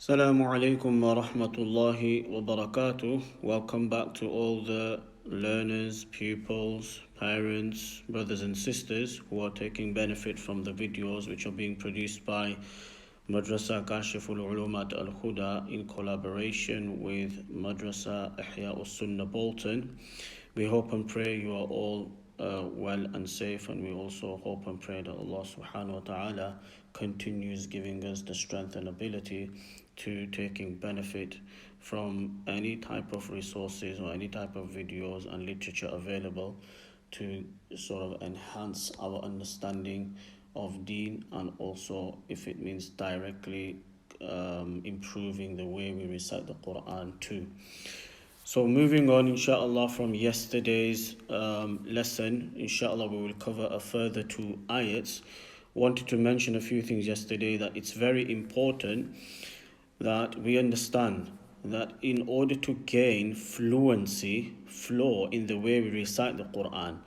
Assalamu alaikum wa rahmatullahi wa barakatuh. Welcome back to all the learners, pupils, parents, brothers and sisters who are taking benefit from the videos which are being produced by Madrasah Kashiful Ulumat Al-Huda in collaboration with Madrasah Ihyaaus Bolton. We hope and pray you are all well and safe, and we also hope and pray that Allah subhanahu wa ta'ala continues giving us the strength and ability to taking benefit from any type of resources or any type of videos and literature available to sort of enhance our understanding of Deen, and also if it means directly improving the way we recite the Qur'an too. So moving on, inshallah, from yesterday's lesson, inshallah, we will cover a further 2 ayats. Wanted to mention a few things yesterday, that it's very important that we understand that in order to gain fluency, flow in the way we recite the Quran,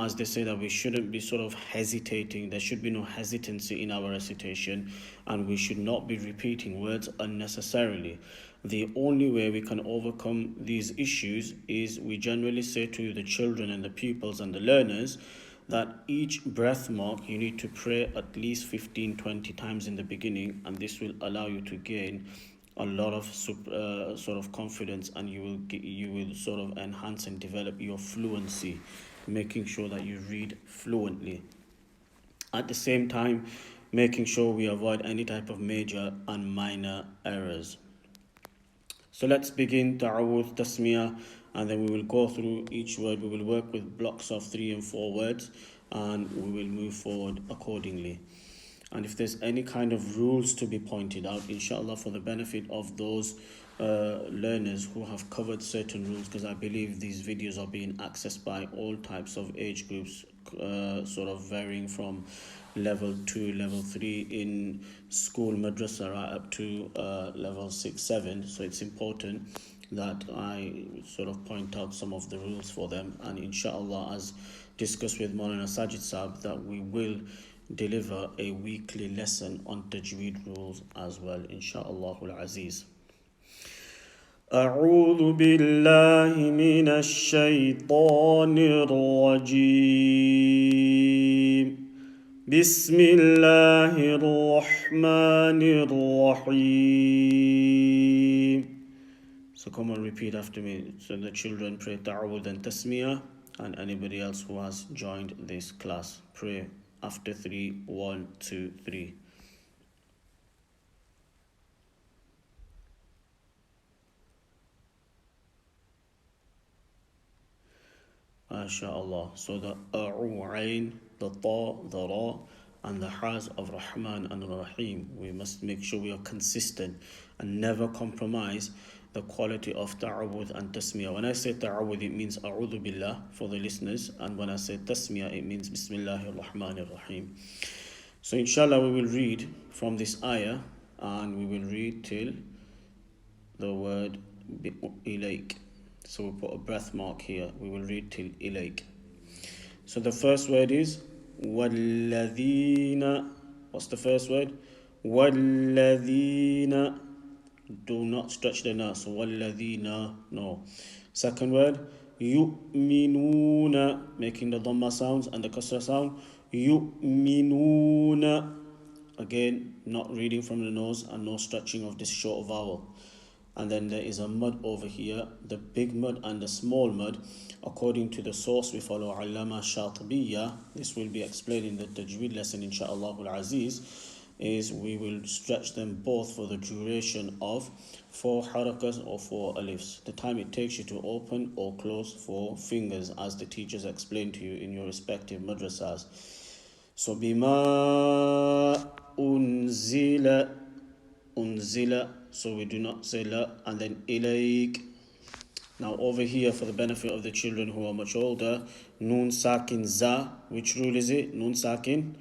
as they say that we shouldn't be sort of hesitating, there should be no hesitancy in our recitation, and we should not be repeating words unnecessarily. The only way we can overcome these issues is we generally say to the children and the pupils and the learners that each breath mark you need to pray at least 15-20 times in the beginning, and this will allow you to gain a lot of sort of confidence, and you will sort of enhance and develop your fluency, making sure that you read fluently. At the same time, making sure we avoid any type of major and minor errors. So let's begin Ta'awudh, Tasmiyah, and then we will go through each word. We will work with blocks of 3 and 4 words, and we will move forward accordingly. And if there's any kind of rules to be pointed out, inshallah, for the benefit of those learners who have covered certain rules, because I believe these videos are being accessed by all types of age groups, sort of varying from level 2, level 3 in school madrasa right up to level 6, 7. So it's important that I sort of point out some of the rules for them, and inshallah, as discussed with Maulana Sajid Saab, that we will deliver a weekly lesson on Tajweed rules as well, inshallah al-aziz. أعوذ بالله من الشيطان الرجيم بسم الله الرحمن الرحيم. So come and repeat after me. So the children pray Ta'awudh and Tasmiyah, and anybody else who has joined this class, pray after 3, 1, 2, 3. MashaAllah. So the A'u, the Ta, the Ra, and the Has of Rahman and Rahim, we must make sure we are consistent and never compromise the quality of Ta'awudh and Tasmiyah. When I say Ta'awudh, it means A'udhu Billah for the listeners, and when I say Tasmiyah, it means Bismillahir Rahmanir Rahim. So inshallah, we will read from this ayah, and we will read till the word Ilayk. So we put a breath mark here. We will read till Ilayk. So the first word is وَالَّذِينَ. What's the first word? وَالَّذِينَ. Do not stretch the na. So وَالَّذِينَ. No. Second word, يُؤْمِنُونَ. Making the dhamma sounds and the kasra sound. يُؤْمِنُونَ. Again, not reading from the nose and no stretching of this short vowel. And then there is a mud over here, the big mud and the small mud. According to the source we follow, Allama Shatibiya, this will be explained in the Tajweed lesson, inshaAllah al-Aziz, is we will stretch them both for the duration of 4 harakas or 4 alifs. The time it takes you to open or close 4 fingers, as the teachers explained to you in your respective madrasas. So, bima unzila. So we do not say la, and then ilayk. Now over here, for the benefit of the children who are much older, nun sakin za. Which rule is it? Nun sakin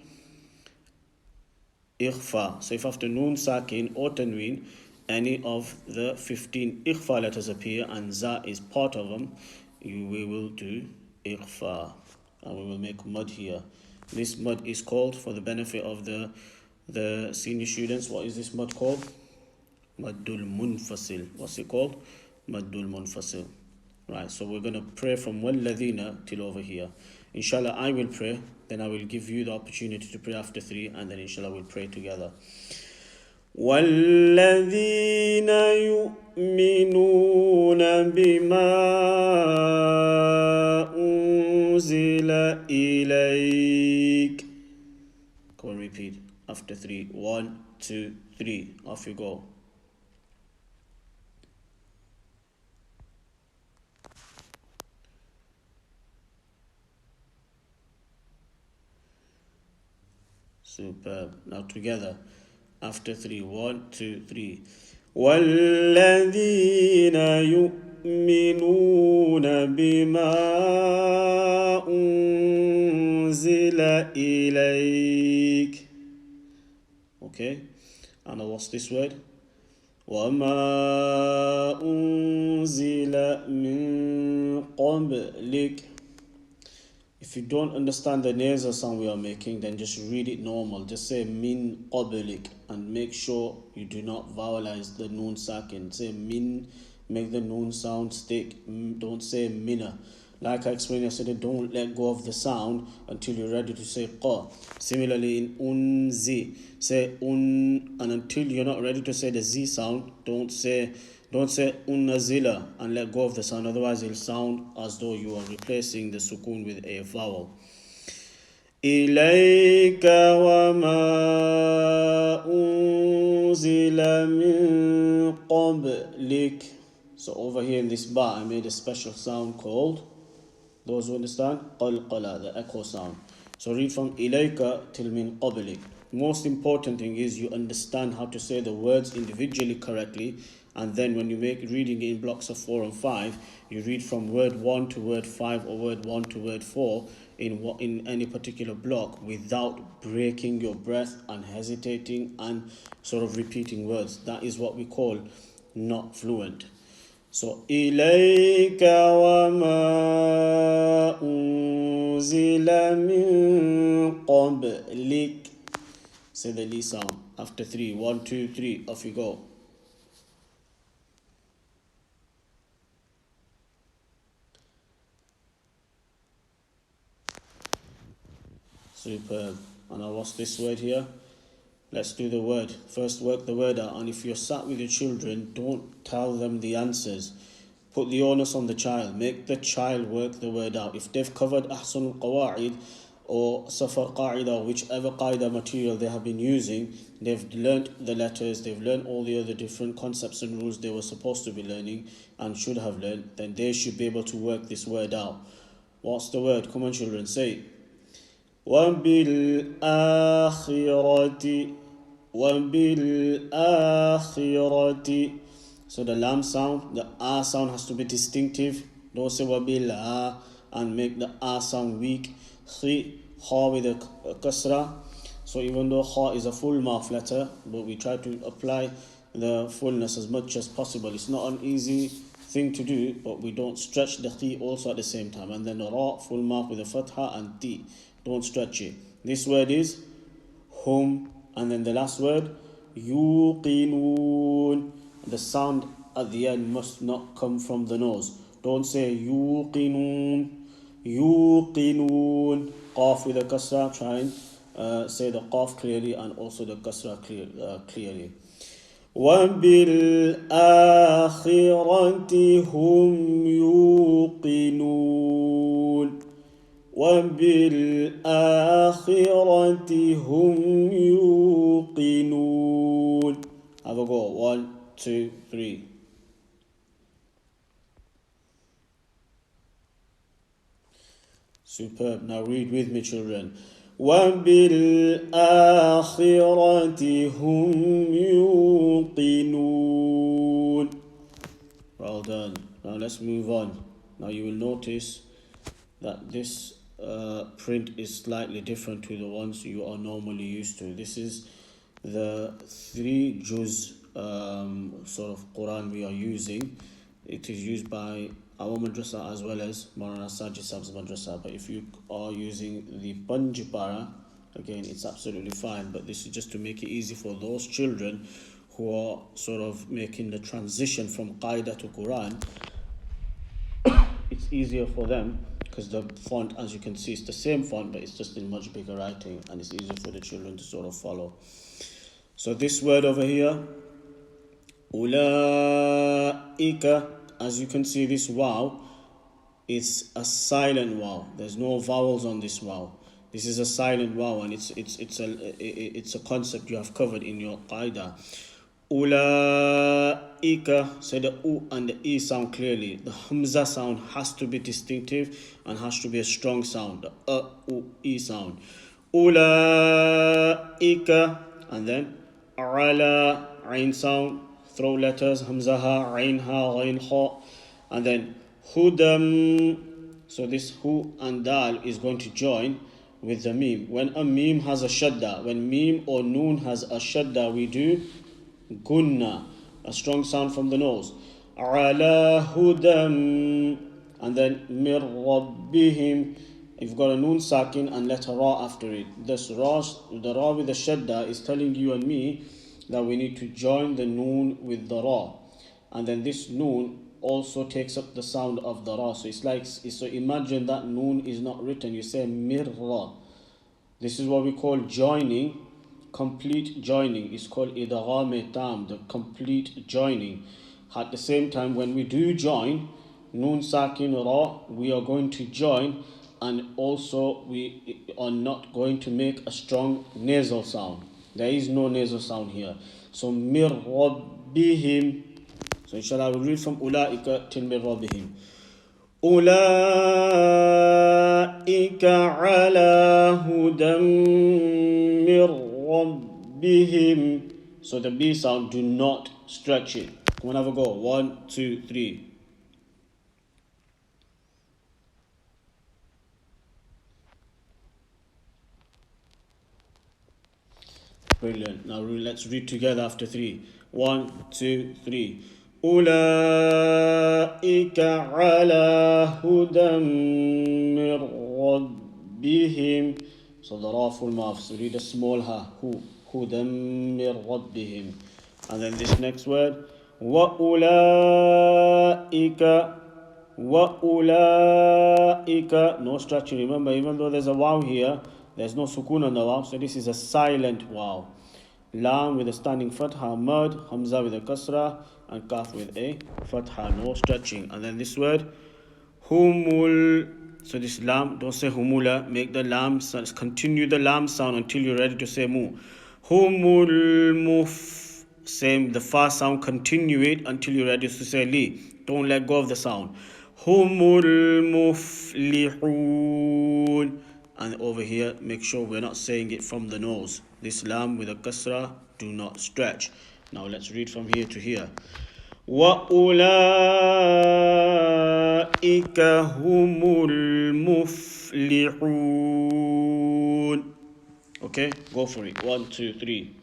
ikhfa. So if after nun sakin or tanween, any of the 15 ikhfa letters appear and za is part of them, we will do ikhfa, and we will make mud here. This mud is called, for the benefit of the senior students, what is this mud called? Maddul munfasil. What's it called? Maddul munfasil. Right, so we're going to pray from walladhina till over here. Inshallah, I will pray, then I will give you the opportunity to pray after 3, and then inshallah we'll pray together. وَالَّذِينَ يُؤْمِنُونَ بِمَا أُنزِلَ إِلَيْكَ. Come on, repeat after 3. 1, 2, 3. Off you go. Superb. Now together. After 3. 1, 2, 3. وَالَّذِينَ يُؤْمِنُونَ بِمَا أُنزِلَ إِلَيْكَ. Okay. And what's this word? وَمَا أُنزِلَ مِن قَبْلِكَ. If you don't understand the nasal sound we are making, then just read it normal. Just say min qablik and make sure you do not vowelize the noon sakin. Say min, make the noon sound stick. Don't say minna. Like I explained yesterday, don't let go of the sound until you're ready to say qa. Similarly in unzi, say un, and until you're not ready to say the z sound, don't say unazila and let go of the sound, otherwise it'll sound as though you are replacing the sukun with a vowel. Ilayka wa ma unzila min qablik. So over here in this ba, I made a special sound called, those who understand, qalqala, the echo sound. So read from ilayka till min qablik. Most important thing is you understand how to say the words individually correctly, and then when you make reading in blocks of 4 and 5, you read from word 1 to word 5 or word 1 to word 4 in any particular block without breaking your breath and hesitating and sort of repeating words. That is what we call not fluent. So ilayka wa ma unzila min qablik. Say the li sound after 3. 1, 2, 3. Off you go. Superb. And now what's this word here? Let's do the word. First work the word out, and if you're sat with your children, don't tell them the answers. Put the onus on the child. Make the child work the word out. If they've covered Ahsanul Qawa'id or Safar Qa'ida or whichever Qaida material they have been using, they've learnt the letters, they've learnt all the other different concepts and rules they were supposed to be learning and should have learnt, then they should be able to work this word out. What's the word? Come on children, say it. وَبِالْآخِرَةِ. So the lam sound, the a sound has to be distinctive. Don't say وَبِالْآ and make the a sound weak. Kha with a kasra. So even though kha is a full mouth letter, but we try to apply the fullness as much as possible. It's not an easy thing to do, but we don't stretch the khi also at the same time. And then the ra, full mouth with a fatha and ti. Don't stretch it. This word is hum, and then the last word yuqinun. The sound at the end must not come from the nose. Don't say yuqinun. Yuqinun. Qaf with a kasra. Try and say the qaf clearly and also the kasra clearly. وَبِالْآخِرَةِ هُمْ يُوقِنُونَ. وَبِالْآخِرَةِ هُمْ يُوقِنُونَ. Have a go. 1, 2, 3. Superb. Now read with me, children. وَبِالْآخِرَةِ هُمْ يُوقِنُونَ. Well done. Now let's move on. Now you will notice that this print is slightly different to the ones you are normally used to. This is the 3 juz sort of Quran we are using. It is used by our madrasa as well as Maulana Sajid Sab's madrasa. But if you are using the Panjipara, again it's absolutely fine. But this is just to make it easy for those children who are sort of making the transition from Qaida to Quran, it's easier for them because the font, as you can see, is the same font, but it's just in much bigger writing, and it's easier for the children to sort of follow. So this word over here, Ulaika, as you can see, this waw is a silent waw. There's no vowels on this waw. This is a silent waw, and it's a concept you have covered in your qaida. Ulaika, so the u and the e sound clearly. The hamza sound has to be distinctive and has to be a strong sound. The u, e sound. Ulaika, and then ala, ain sound, throat letters, hamza ha, ain ha, ghain kha, and then hudam. So this hu and dal is going to join with the meme. When a meme has a shadda, when meme or noon has a shadda, we do gunna, a strong sound from the nose. Ala hudam, and then mir rabbihim. You've got a noon sakin and letter ra after it. This ra, the ra with the shadda is telling you and me that we need to join the noon with the ra, and then this noon also takes up the sound of the ra. So it's like, so imagine that noon is not written, you say mirra. This is what we call joining, complete joining. It's called idgham tam, the complete joining. At the same time, when we do join noon sakin ra, we are going to join, and also we are not going to make a strong nasal sound. There is no nasal sound here. So mir rabbihim. So inshallah we'll read from ulaika till mir rabbihim. Ulaika ala hudam mir rabbihim. So the B sound, do not stretch it. Come on, have a go. 1, 2, 3. Brilliant. Now let's read together after 3. 1, 2, 3. Ulaika ala hudam mir rabbihim. So the ra full mouth. So read a small ha. Hudam mir rabbihim. And then this next word. Wa ulaika. No stretching. Remember, even though there's a waw here, there's no sukun on the waw, so this is a silent waw. Lam with a standing fatha, mud, hamza with a kasra, and kaf with a fatha, no stretching. And then this word, humul. So this lam, don't say humula, make the lam sound, continue the lam sound until you're ready to say mu. Humul muf. Same, the fa sound, continue it until you're ready to say li. Don't let go of the sound. Humul muflihun. And over here, make sure we're not saying it from the nose. This lam with a kasra, do not stretch. Now let's read from here to here. Wa ulaika humul muflihun. Okay, go for it. 1, 2, 3.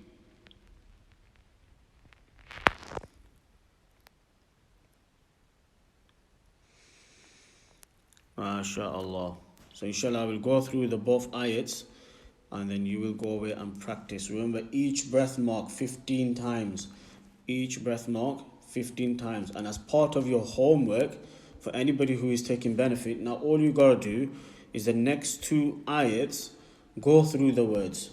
MashaAllah. So inshallah we'll go through the both ayats, and then you will go away and practice. Remember, each breath mark 15 times. Each breath mark 15 times. And as part of your homework, for anybody who is taking benefit, now all you gotta do is the next 2 ayats, go through the words.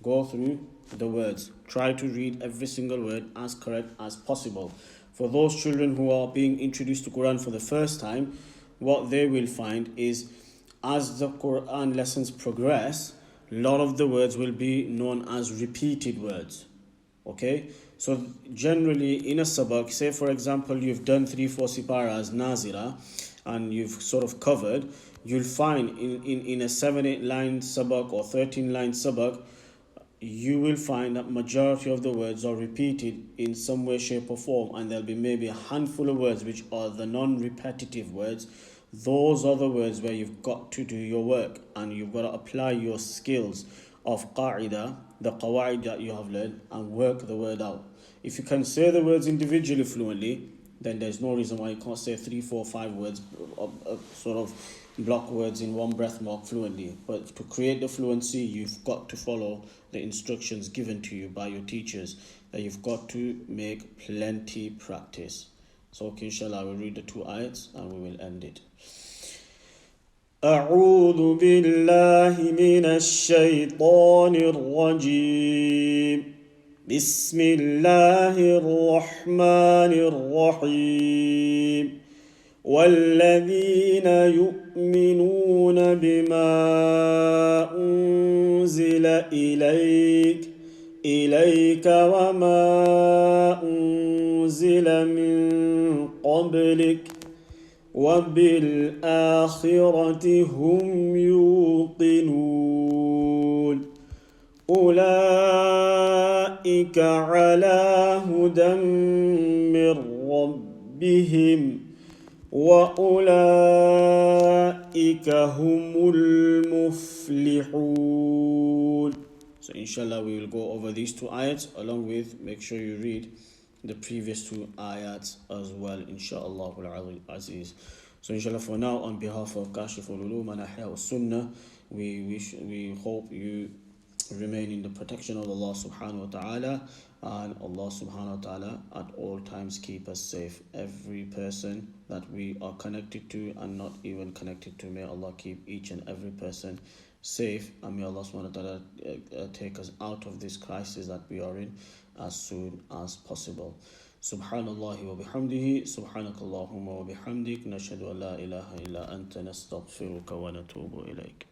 Go through the words. Try to read every single word as correct as possible. For those children who are being introduced to Quran for the first time, what they will find is, as the Qur'an lessons progress, a lot of the words will be known as repeated words. Okay? So generally in a sabak, say for example you've done 3-4 siparas nazira and you've sort of covered, you'll find in a 7-8 line sabak or 13 line sabak, you will find that majority of the words are repeated in some way, shape or form, and there'll be maybe a handful of words which are the non-repetitive words. Those are the words where you've got to do your work and you've got to apply your skills of qaida, the qawaid that you have learned, and work the word out. If you can say the words individually fluently, then there's no reason why you can't say 3, 4, 5 words sort of block words in one breath mark fluently. But to create the fluency, you've got to follow the instructions given to you by your teachers, that you've got to make plenty practice. So okay, inshallah, I will read the 2 ayats and we will end it. أعوذ بالله من الشيطان الرجيم بسم الله الرحمن الرحيم والذين يؤمنون بما أنزل إليك وما أنزل من قبلك وبالآخرة هم يوقنون أولئك على هدى من ربهم وأولئك هم المفلحون. So inshallah we will go over these 2 ayats along with, make sure you read the previous 2 ayats as well, inshallah al-aziz. So inshallah, for now, on behalf of Kashif al-Ulum and Ihyaaus Sunnah, we hope you remain in the protection of Allah subhanahu wa ta'ala, and Allah subhanahu wa ta'ala at all times keep us safe. Every person that we are connected to and not even connected to, may Allah keep each and every person safe, and may Allah subhanahu wa ta'ala take us out of this crisis that we are in as soon as possible. Subhanallah wa bihamdihi, subhanakallahumma wa bihamdik, nashhadu an la ilaha illa anta, nastaghfiruka wa natubu ilayk.